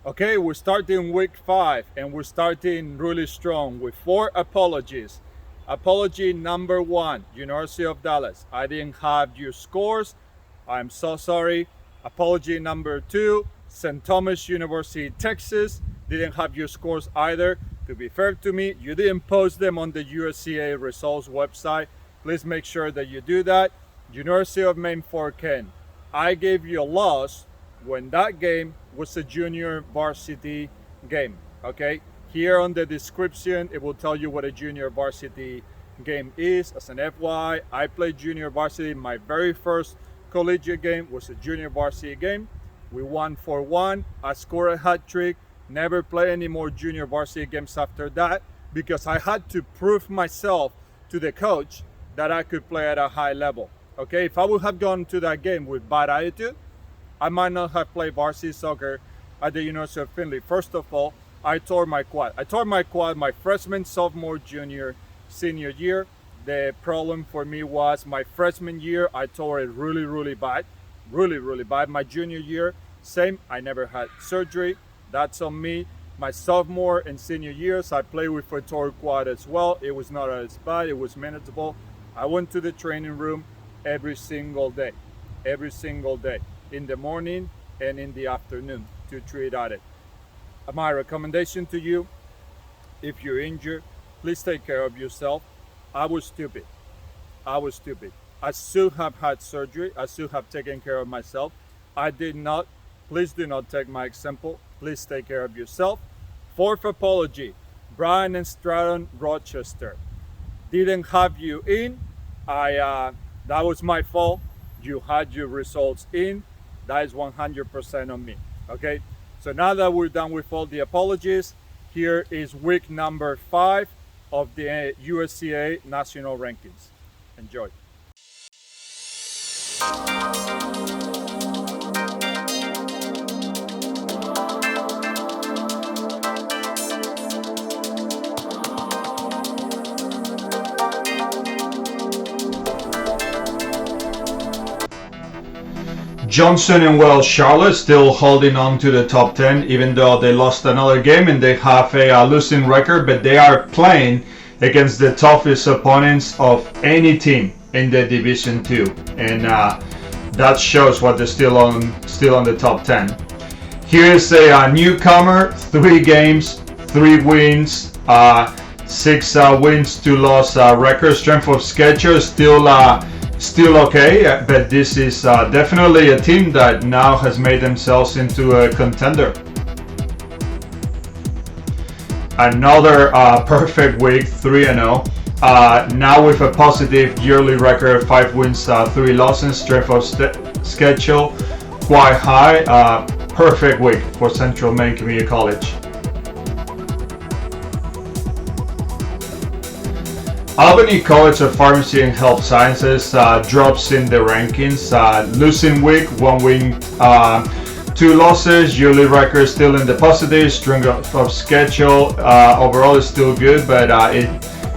Okay, we're starting week 5 and we're starting really strong with 4 apologies. Apology number 1, University of Dallas. I didn't have your scores. I'm so sorry. Apology number 2, St. Thomas University, Texas. Didn't have your scores either. To be fair to me, you didn't post them on the USCAA results website. Please make sure that you do that. University of Maine, Fort Kent. I gave you a loss when that game was a junior varsity game. Okay, here on the description it will tell you what a junior varsity game is. As an FYI, I played junior varsity. My very first collegiate game was a junior varsity game. We won 4-1. I scored a hat trick. Never play any more junior varsity games after that because I had to prove myself to the coach that I could play at a high level. Okay, if I would have gone to that game with bad attitude, I might not have played varsity soccer at the University of Findlay. First of all, I tore my quad. I tore my quad my freshman, sophomore, junior, senior year. The problem for me was my freshman year, I tore it really bad. Really bad. My junior year, same. I never had surgery. That's on me. My sophomore and senior years, I played with a tore quad as well. It was not as bad. It was manageable. I went to the training room every single day. In the morning and in the afternoon to treat at it. My recommendation to you, if you're injured, please take care of yourself. I was stupid. I should have had surgery. I should have taken care of myself. I did not. Please do not take my example. Please take care of yourself. 4th apology, Bryan and Stratton, Rochester. Didn't have you in. That was my fault. You had your results in. That is 100% on me. Okay, so now that we're done with all the apologies, here is week number 5 of the USCAA national rankings. Enjoy. Johnson and Wells Charlotte still holding on to the top 10 even though they lost another game and they have a losing record, but they are playing against the toughest opponents of any team in the Division 2, and that shows what they're still on the top 10. Here's a newcomer, 3 games, 3 wins, 6 wins, 2 loss record. Strength of schedule still okay, but this is definitely a team that now has made themselves into a contender. Another perfect week, 3-0. Now with a positive yearly record, 5 wins, 3 losses. Strength of schedule quite high. Perfect week for Central Maine Community College. Albany College of Pharmacy and Health Sciences drops in the rankings. Losing week, 1 win, 2 losses. Yearly record still in the positive. Strength of schedule overall is still good, but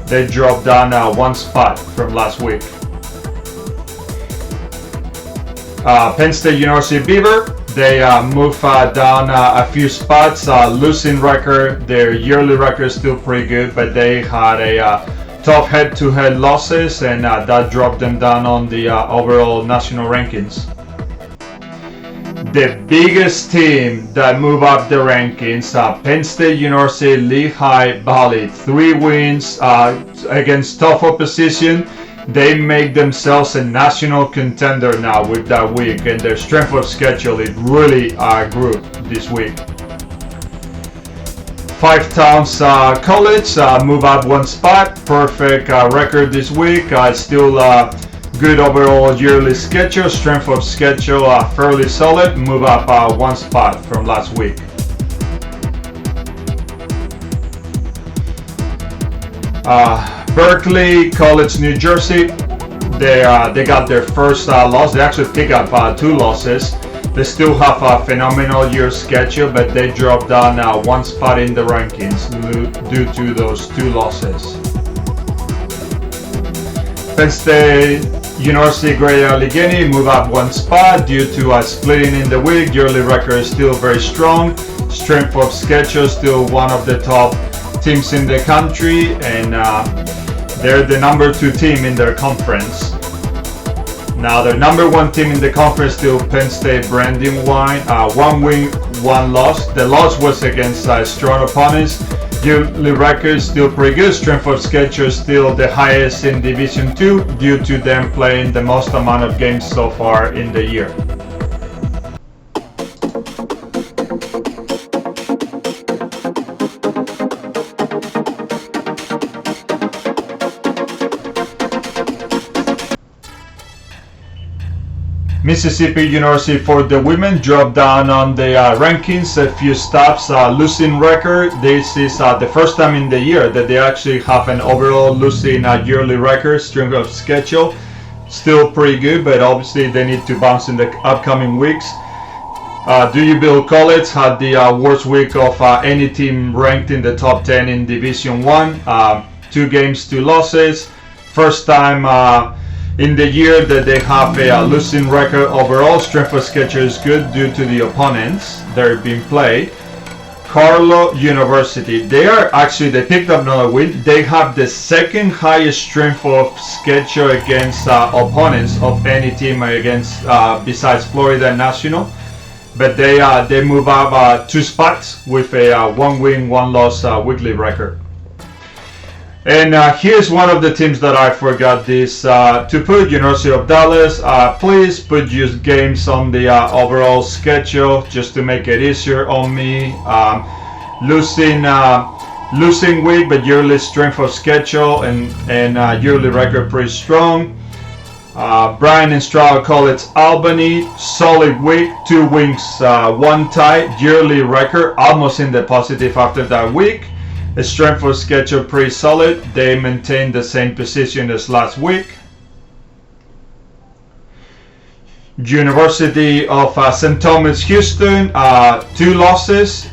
they dropped down 1 spot from last week. Penn State University Beaver, they move down a few spots. Losing record, their yearly record is still pretty good, but they had a tough head-to-head losses, and that dropped them down on the overall national rankings. The biggest team that moved up the rankings, Penn State University LeHigh Valley, 3 wins against tough opposition. They make themselves a national contender now with that week, and their strength of schedule it really grew this week. 5 Towns College move up 1 spot. Perfect record this week. Still good overall yearly schedule. Strength of schedule fairly solid. Move up 1 spot from last week. Berkeley College, New Jersey. They got their first loss. They actually picked up 2 losses. They still have a phenomenal year schedule, but they dropped down 1 spot in the rankings due to those 2 losses. Penn State University Greater Allegheny move up 1 spot due to a splitting in the week. Yearly record is still very strong. strength of schedule, still one of the top teams in the country, and they're the number 2 team in their conference. Now their number 1 team in the conference still Penn State Brandywine, 1 win, 1 loss. The loss was against strong opponents. Yearly record still pretty good. Strength of schedule still the highest in Division 2 due to them playing the most amount of games so far in the year. Mississippi University for the women dropped down on the rankings a few stops, losing record. This is the first time in the year that they actually have an overall losing yearly record. Strength of schedule still pretty good, but obviously they need to bounce in the upcoming weeks. Deweyville College had the worst week of any team ranked in the top 10 in Division 1. 2 games, 2 losses. First time in the year that they have a losing record overall. Strength of schedule is good due to the opponents that are being played. Carlow University, they picked up another win. They have the second highest strength of schedule against opponents of any team against besides Florida National, but they move up 2 spots with a 1 win, 1 loss weekly record. And here's one of the teams that I forgot this to put, University of Dallas. Please put your games on the overall schedule just to make it easier on me. Losing week, but yearly strength of schedule and yearly record pretty strong. Bryan and Stroud College Albany, solid week, 2 wins, 1 tie, yearly record almost in the positive after that week. The strength of schedule pretty solid. They maintain the same position as last week. University of St. Thomas Houston, 2 losses,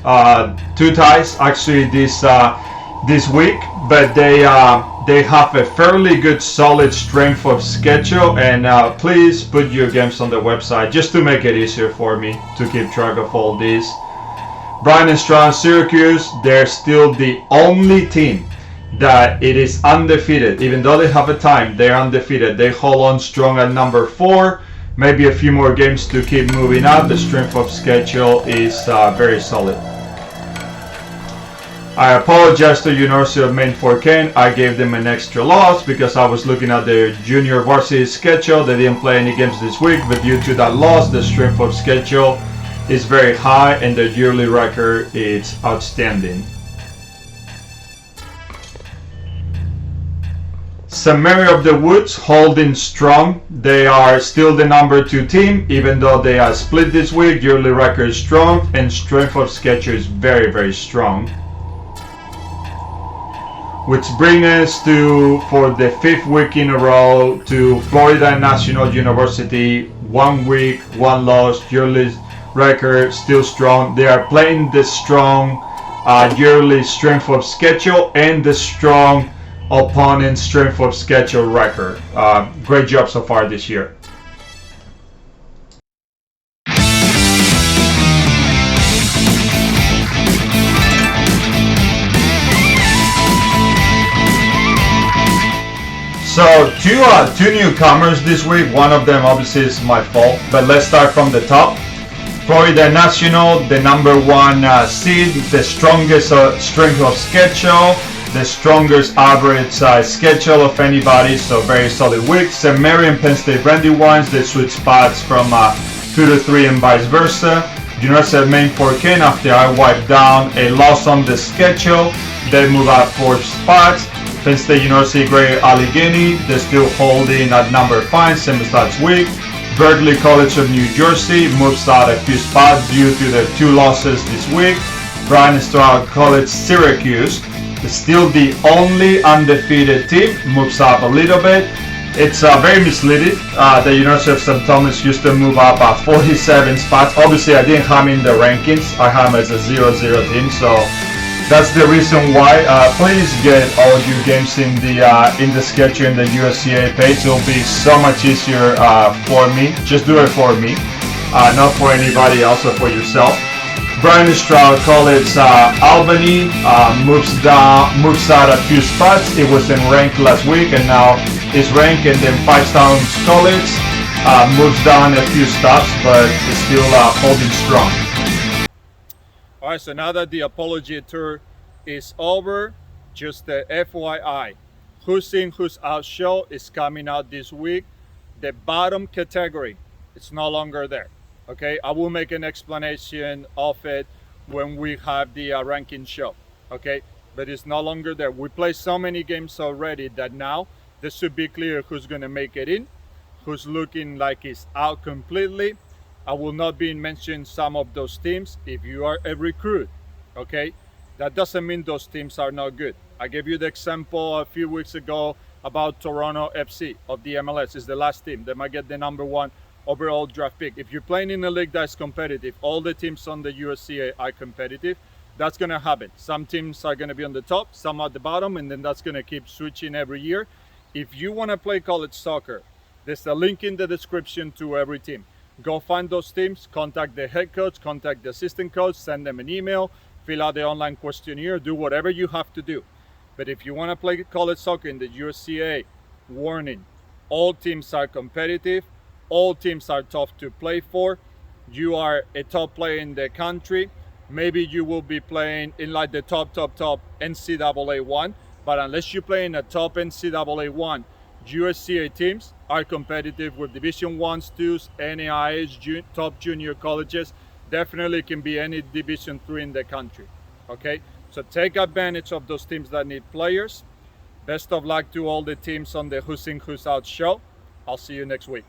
2 ties actually this week, but they have a fairly good solid strength of schedule, and please put your games on the website just to make it easier for me to keep track of all these. Brian and Strong Syracuse, they're still the only team that it is undefeated. Even though they have a time, they're undefeated. They hold on strong at number 4. Maybe a few more games to keep moving up. The strength of schedule is very solid. I apologize to University of Maine for Ken. I gave them an extra loss because I was looking at their junior varsity schedule. They didn't play any games this week, but due to that loss, the strength of schedule is very high and the yearly record is outstanding. St. Mary of the Woods holding strong. They are still the number 2 team, even though they are split this week. Yearly record is strong and strength of schedule is very, very strong. Which brings us to, for the 5th week in a row, to Florida National University. 1 week, 1 loss, yearly record still strong. They are playing the strong yearly strength of schedule and the strong opponent strength of schedule record. Great job so far this year. So two newcomers this week. One of them obviously is my fault, but let's start from the top. Florida National, the number 1 seed, the strongest strength of schedule, the strongest average schedule of anybody, so very solid week. St. Mary and Penn State Brandywines, they switch spots from 2 to 3 and vice versa. University of Maine for Ken, after I wiped down a loss on the schedule, they move up 4 spots. Penn State University Greater Allegheny, they're still holding at number 5, same as last week. Berkeley College of New Jersey moves out a few spots due to the 2 losses this week. Bryan and Stroud College Syracuse is still the only undefeated team, moves up a little bit. It's very misleading. The University of St. Thomas used to move up 47 spots. Obviously, I didn't have him in the rankings. I have him as a 0-0 team, so that's the reason why. Please get all your games in the schedule in the USCAA page. It'll be so much easier for me. Just do it for me, not for anybody else or for yourself. Brian Stroud College Albany moves out a few spots. It was in ranked last week and now is ranked, and then Five Towns College moves down a few stops, but is still holding strong. All right, so now that the apology tour is over, just the FYI, Who's In, Who's Out show is coming out this week. The bottom category, it's no longer there. Okay, I will make an explanation of it when we have the ranking show. Okay, but it's no longer there. We play so many games already that now this should be clear who's going to make it in, who's looking like it's out completely. I will not be mentioning some of those teams. If you are a recruit, okay, that doesn't mean those teams are not good. I gave you the example a few weeks ago about Toronto FC of the MLS. Is the last team. They might get the #1 overall draft pick. If you're playing in a league that's competitive, all the teams on the USCAA are competitive, that's going to happen. Some teams are going to be on the top, some at the bottom, and then that's going to keep switching every year. If you want to play college soccer, there's a link in the description to every team. Go find those teams, contact the head coach, contact the assistant coach, send them an email, fill out the online questionnaire, do whatever you have to do. But if you want to play college soccer in the USCAA, warning, all teams are competitive. All teams are tough to play for. You are a top player in the country. Maybe you will be playing in like the top NCAA 1, but unless you play in a top NCAA 1, USCA teams are competitive with Division 1s, 2s, NAIAs, top junior colleges. Definitely can be any Division 3 in the country. Okay, so take advantage of those teams that need players. Best of luck to all the teams on the Who's In, Who's Out show. I'll see you next week.